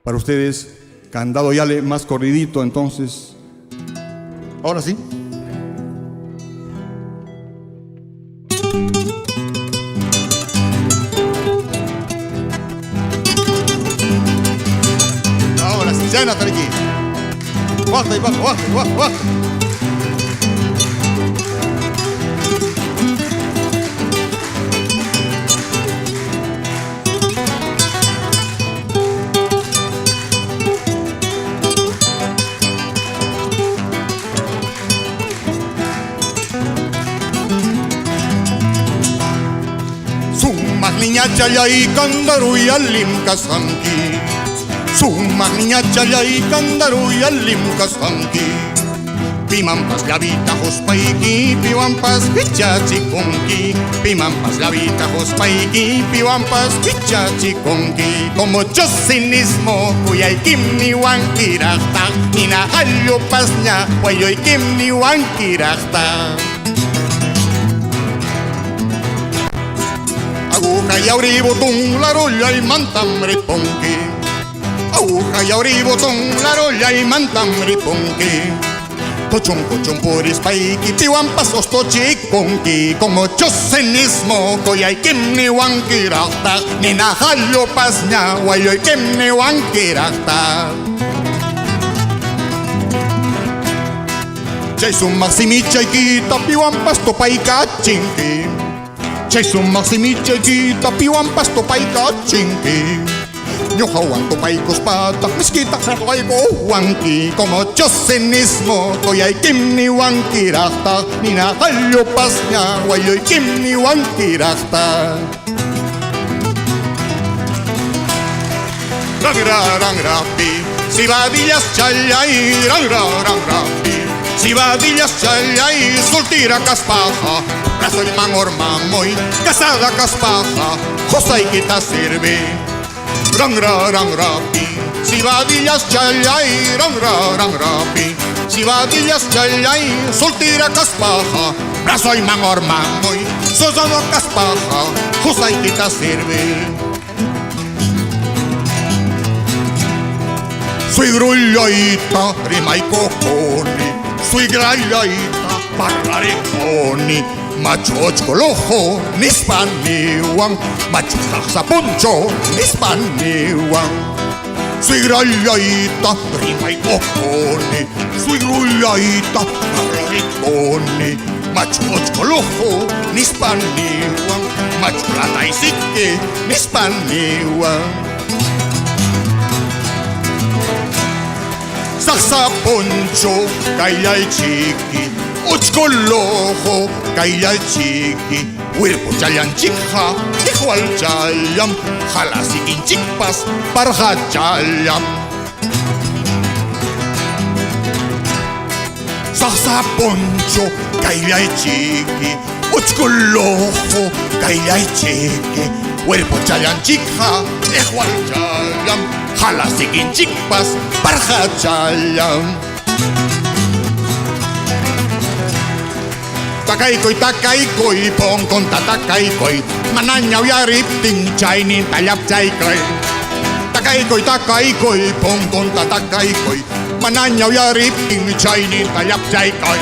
Para ustedes, Candado Yale, más corridito, entonces. Ahora sí. Ahora sí, ya Nataliki. Basta y basta, basta, basta, basta. Niña chayay kandaruy alim kasanki Sumak niña chayay kandaruy alim kasanki Pimampas lavita hospayki Piwampas pichachikonki Pimampas lavita hospayki Piwampas pichachikonki Como chosinismo kuyaykim ni wankiraqta Nina hallupas ña wayoykim ni wankiraqta Aguja y abribotón, la rolla y mantambre ponque. Aguja y abribotón, la rolla y mantambre ponque. Tochon cochon por espaiki, piwan pasos tochi conqui. Como chosenismo, koyay kim ni wankiraqta. Ni najallo pasña, wayoy kim ni wankiraqta. Chay sun maximicha y quita, piwan pasto paika chinki. Chay sun maximicha y quita, piwan pasto paika chinki. Ñoja wanto paikos pata, mezquita paiko wanki. Como chosenismo, koyay kim ni wankiraqta. Ni najallo pasña, wayoy kim ni wankiraqta. Rang rapi, si vadillas chayay, rang rapi. Si vadillas chayay, soltira caspaja. Brazo y mangor mamoy, casada caspaja. Josay quita sirve. Rang rapi, si vadillas chayay, rang rapi. Si vadillas chayay, soltira caspaja. Brazo y mangor mamoy, casada caspaja. Josay quita sirve. Soy grulloita, rima y cojoni. Soy grulloita, parlariconi. Machochkolojo, nispaniwan. Machujajaponcho, nispaniwan. Soy grulloita, rima y cojoni. Soy grulloita, parlariconi. Machochkolojo, nispaniwan. Machulata y sique, nispaniwan. Salsa poncho, kailay chiqui. Uchkolojo, kailay chiqui. Huirpo chayan chikja, igual chayam. Jalasikin chikpas, parja chayam. Salsa poncho, kailay chiqui. Uchkolojo, kailay chiqui. Huirpo chayan chikja, igual chayam. Jalasikin chikpas, parja chayam. Takaykoy, pong kon tatakaykoy. Mananya uyaripting chaynin tayap chaykoy. Takaykoy, pong kon tatakaykoy. Mananya uyaripting chaynin tayap chaykoy.